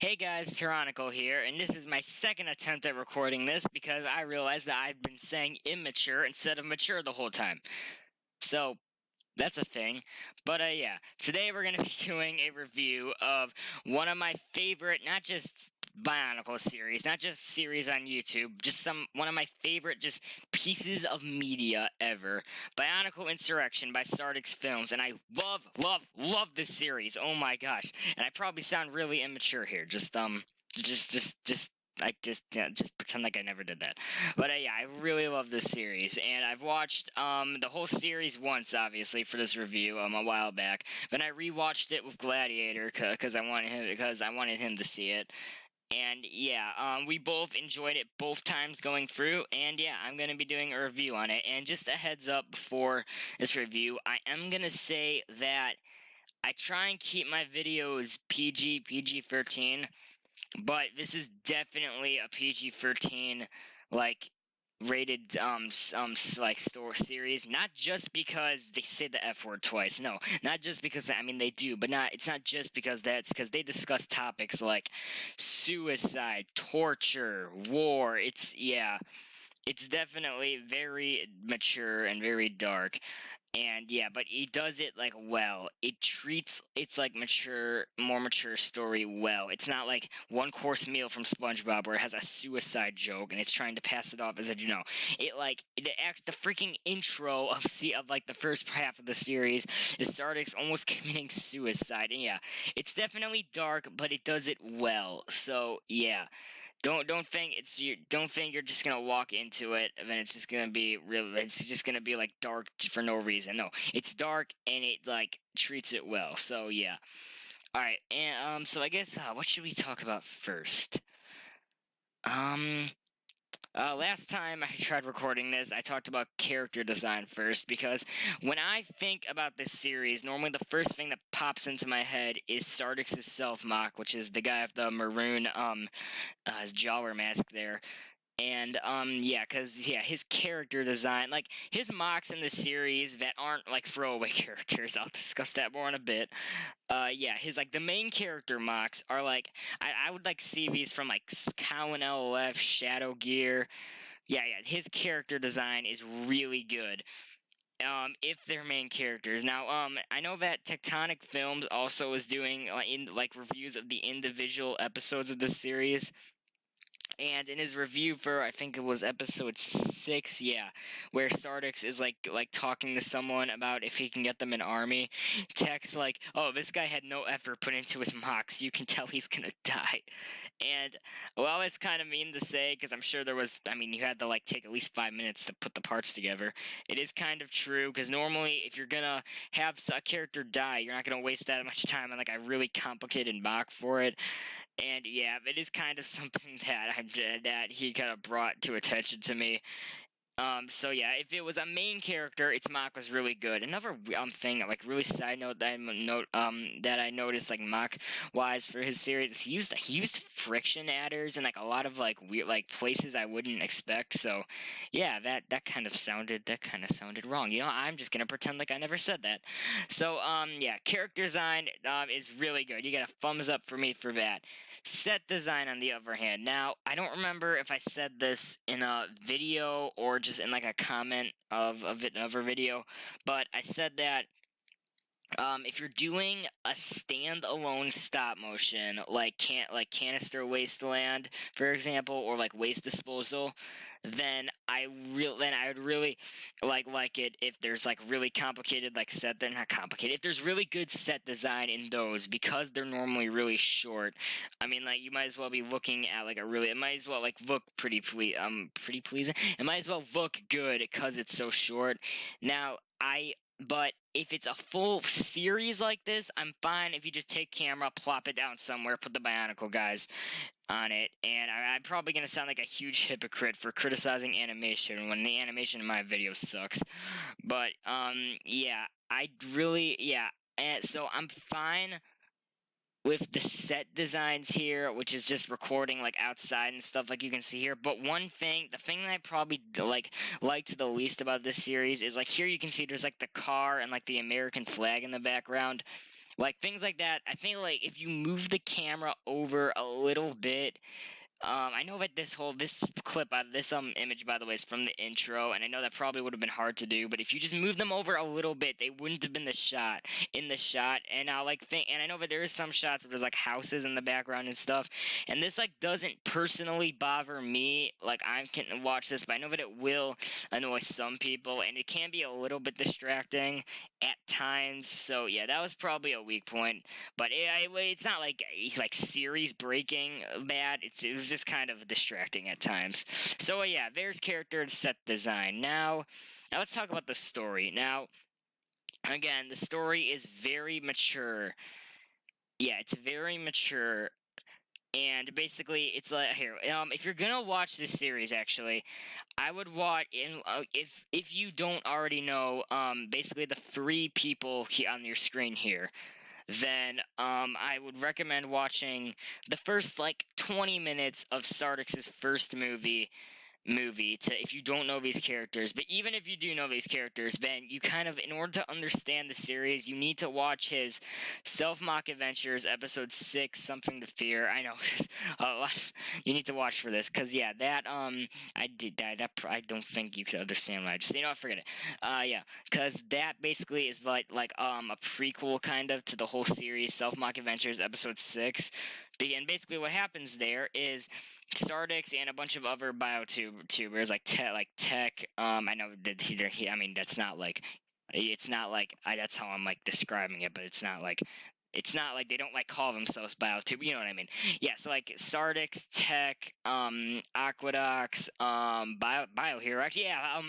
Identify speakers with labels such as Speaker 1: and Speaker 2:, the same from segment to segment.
Speaker 1: Hey guys, Terronicle here, and this is my second attempt at recording this because I realized that I've been saying immature instead of mature the whole time. So, that's a thing. But yeah, today we're going to be doing a review of one of my favorite, not just Bionicle series, not just series on YouTube, just one of my favorite just pieces of media ever. Bionicle Insurrection by Sartix Films, and I love this series. Oh my gosh. And I probably sound really immature here. Just pretend like I never did that. But yeah, I really love this series, and I've watched the whole series once, obviously, for this review a while back. Then I rewatched it with Gladiator because I wanted him to see it. And yeah, we both enjoyed it both times going through, and yeah, I'm going to be doing a review on it. And just a heads up before this review, I am going to say that I try and keep my videos PG-13, but this is definitely a PG-13, like, rated, store series, not just because they say the F word twice, no, not just because, I mean, they do, but it's not just because it's because they discuss topics like suicide, torture, war, yeah, it's definitely very mature and very dark. And yeah, but he does it like well. It treats its like more mature story well. It's not like One Course Meal from SpongeBob where it has a suicide joke and it's trying to pass it off as the freaking intro of like the first half of the series is Sartix almost committing suicide. And yeah, it's definitely dark, but it does it well. So yeah. Don't think you're just gonna walk into it and then it's just gonna be like dark for no reason. No, it's dark and it like treats it well. So yeah. All right, and so I guess what should we talk about first? Last time I tried recording this, I talked about character design first, because when I think about this series, normally the first thing that pops into my head is Sartix's self-mock, which is the guy with the maroon, his jawler mask there. And, yeah, his character design, like, his mocks in the series that aren't, like, throwaway characters, I'll discuss that more in a bit. Yeah, the main character mocks are, like, I would, like, see these from, like, Cowan LLF, Shadow Gear. Yeah, his character design is really good. If they're main characters. Now, I know that Tectonic Films also is doing, reviews of the individual episodes of this series. And in his review for, I think it was episode 6, yeah, where Sartix is like talking to someone about if he can get them an army, Tech's like, oh, this guy had no effort put into his mocks, you can tell he's gonna die. And well, it's kind of mean to say, because I'm sure you had to like take at least 5 minutes to put the parts together. It is kind of true, because normally if you're gonna have a character die, you're not gonna waste that much time on like a really complicated mock for it. And yeah, it is kind of something that he kind of brought to attention to me. So yeah, if it was a main character, its mock was really good. Another thing, like really side note that I noticed like mock wise for his series, he used friction adders and like a lot of like weird like places I wouldn't expect. So yeah, that kind of sounded wrong. You know, I'm just gonna pretend like I never said that. So yeah, character design is really good. You get a thumbs up for me for that. Set design, on the other hand. Now, I don't remember if I said this in a video or just in like a comment of another video, but I said that if you're doing a standalone stop motion, like Canister Wasteland, for example, or like Waste Disposal, then I would really like it if there's like really complicated they're not complicated. If there's really good set design in those, because they're normally really short. I mean, like, you might as well be looking at like it might as well like look pretty pleasing. It might as well look good because it's so short. Now, but if it's a full series like this, I'm fine if you just take camera, plop it down somewhere, put the Bionicle guys on it, and I'm probably going to sound like a huge hypocrite for criticizing animation when the animation in my video sucks. But, yeah, and so I'm fine with the set designs here, which is just recording like outside and stuff like you can see here. But the thing that I probably liked the least about this series is like here you can see there's like the car and like the American flag in the background, Like things like that. I feel like if you move the camera over a little bit, I know that this clip this image, by the way, is from the intro, and I know that probably would have been hard to do, but if you just move them over a little bit, they wouldn't have been in the shot. And and I know that there is some shots where there's like houses in the background and stuff, and this like doesn't personally bother me. Like I can watch this, but I know that it will annoy some people, and it can be a little bit distracting at times. So yeah, that was probably a weak point. But it's not like series breaking bad. It was just kind of distracting at times. So yeah, there's character and set design. Now let's talk about the story. Now, again, the story is very mature. Yeah, it's very mature. And basically, it's like here. If you're gonna watch this series, actually, I would watch if you don't already know. Basically, the three people on your screen here, then I would recommend watching the first like 20 minutes of Sartix's first movie to if you don't know these characters. But even if you do know these characters, then you kind of, in order to understand the series, you need to watch his self-mock adventures episode 6, Something to Fear. I know there's a lot you need to watch for this, because yeah, that I don't think you could understand what I just, forget it. Yeah, because that basically is like a prequel kind of to the whole series, self-mock adventures episode 6. And basically what happens there is Sartix and a bunch of other biotubers like Tech. I know that I mean that's not like that's how I'm like describing it, but it's not like they don't like call themselves biotube. You know what I mean? Yeah. So like Sartix, Tech, Aquedox, Biohero. Actually, yeah.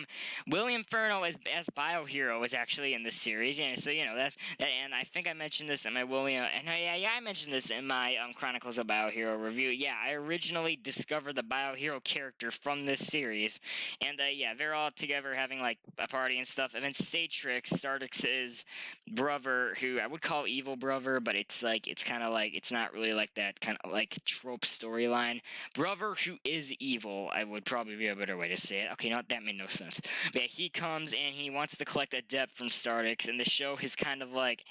Speaker 1: William Furno as Biohero was actually in this series. Yeah. So that, and I think I mentioned this in my I mentioned this in my Chronicles of Biohero review. Yeah, I originally discovered the Biohero character from this series, and yeah, they're all together having like a party and stuff. And then Sartix, Sartix's brother, who I would call evil brother, but it's kind of like, it's not really like that kind of like trope storyline. Brother who is evil, I would probably be a better way to say it. Okay, that made no sense. But yeah, he comes and he wants to collect a debt from Sartix, and the show is kind of like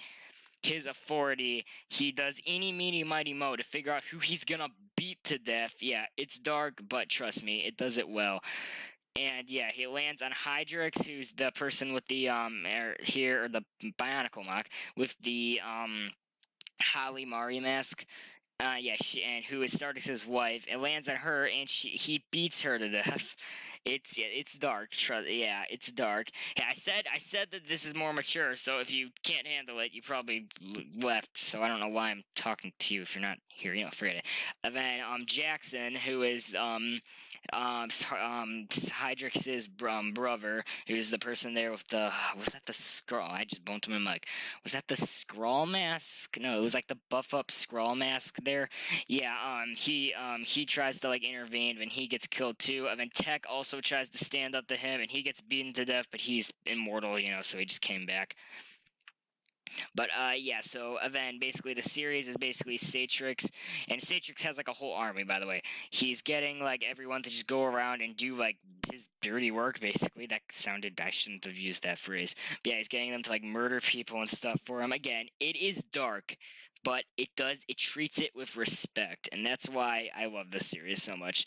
Speaker 1: his authority. He does eeny, meeny, mighty, mo to figure out who he's gonna beat to death. Yeah, it's dark, but trust me, it does it well. And yeah, he lands on Hydrix, who's the person with the or the Bionicle mock with the Holly Mari mask. Yeah, and who is Sartix's wife. It lands on her, and he beats her to death. It's dark. Yeah, it's dark. Yeah, I said that this is more mature. So if you can't handle it, you probably left. So I don't know why I'm talking to you if you're not here. Forget it. And then Jackson, who is Hydrix's brother, who's the person there with the, was that the scroll? I just bumped him in my mic. Was that the scroll mask? No, it was like the buff up scroll mask there. Yeah, he tries to like intervene when he gets killed too. And then Tech also tries to stand up to him, and he gets beaten to death, but he's immortal, so he just came back. But yeah, so then basically the series is basically Sartix, and Sartix has like a whole army, by the way. He's getting like everyone to just go around and do like his dirty work, basically. That sounded, I shouldn't have used that phrase. But yeah, he's getting them to like murder people and stuff for him. Again, it is dark, but it treats it with respect, and that's why I love this series so much.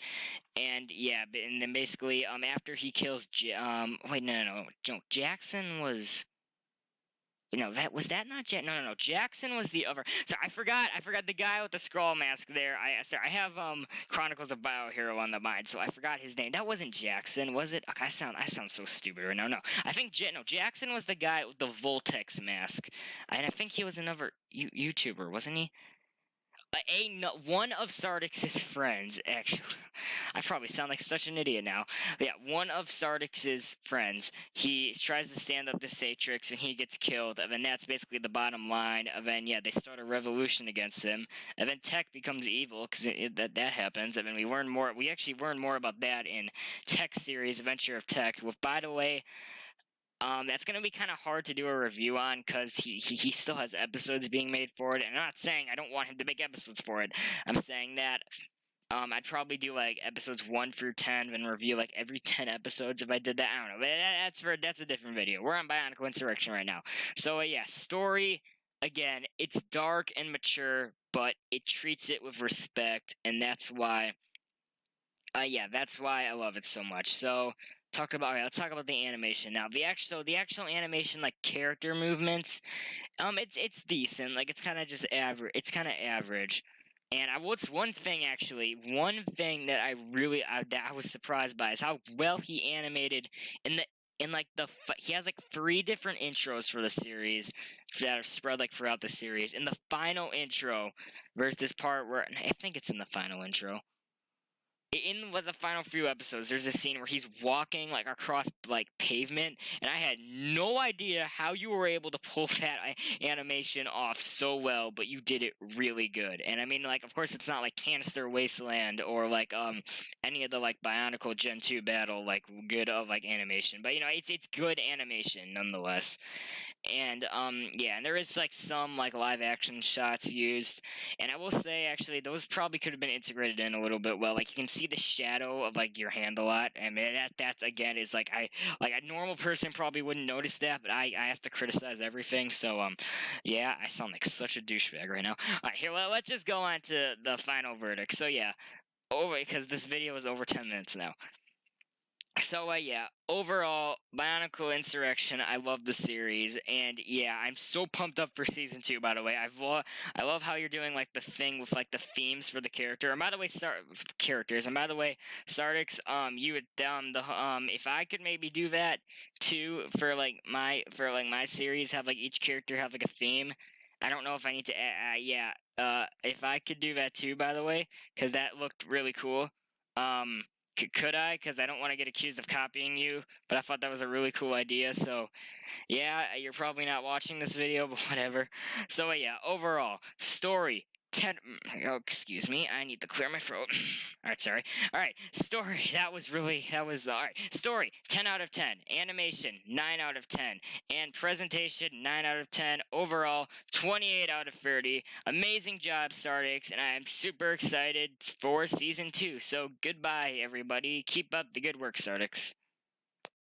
Speaker 1: And yeah, and then basically after he kills wait, no, Jackson was, that not Jack? No. Jackson was the other. So I forgot the guy with the scroll mask there. I have Chronicles of Biohero on the mind, so I forgot his name. That wasn't Jackson, was it? Okay, I sound so stupid right now. No, I think Jackson was the guy with the Voltex mask, and I think he was another YouTuber, wasn't he? One of Sartix's friends, actually. I probably sound like such an idiot now. But yeah, one of Sartix's friends, he tries to stand up to Sartix when he gets killed, and then that's basically the bottom line. And then, yeah, they start a revolution against him, and then Tech becomes evil, because that happens, and then we actually learn more about that in Tech's series, Adventure of Tech, with, by the way, that's going to be kind of hard to do a review on, because he still has episodes being made for it. And I'm not saying I don't want him to make episodes for it. I'm saying that I'd probably do like episodes 1 through 10 and review like every 10 episodes if I did that. I don't know. That's a different video. We're on Bionicle Insurrection right now. So yeah, story. again, it's dark and mature, but it treats it with respect, and that's why yeah, that's why I love it so much. So, let's talk about the animation now. The actual animation, like character movements, it's decent. Like it's kind of just average. It's kind of average. And what's one thing actually? One thing that that I was surprised by is how well he animated in the in like he has like 3 different intros for the series that are spread like throughout the series. In the final intro, versus this part where I think it's in the final intro in the final few episodes, there's a scene where he's walking like across like pavement, and I had no idea how you were able to pull that animation off so well, but you did it really good. And I mean, like, of course, it's not like Canister Wasteland or like any of the like Bionicle Gen 2 battle like good of like animation, but you know, it's good animation nonetheless. And yeah, and there is like some like live action shots used, and I will say actually those probably could have been integrated in a little bit well. Like you can see the shadow of like your hand a lot. I mean that again is like like a normal person probably wouldn't notice that, but I have to criticize everything. So yeah, I sound like such a douchebag right now. All right, here let's just go on to the final verdict. So yeah, over because this video is over 10 minutes now. So yeah, overall, Bionicle Insurrection, I love the series, and yeah, I'm so pumped up for season 2. By the way, I love how you're doing like the thing with like the themes for the character. And by the way, characters. And by the way, Sartix, you would if I could maybe do that too for like my series, have like each character have like a theme. I don't know if I need to. Yeah, if I could do that too, by the way, because that looked really cool. Could I? Because I don't want to get accused of copying you, but I thought that was a really cool idea. So, yeah, you're probably not watching this video, but whatever. So, yeah, overall, story 10. Oh, excuse me, I need to clear my throat. All right, sorry. All right, story. That was all right. Story 10 out of 10. Animation 9 out of 10. And presentation 9 out of 10. Overall 28 out of 30. Amazing job, Sartix, and I am super excited for season 2. So goodbye, everybody. Keep up the good work, Sartix.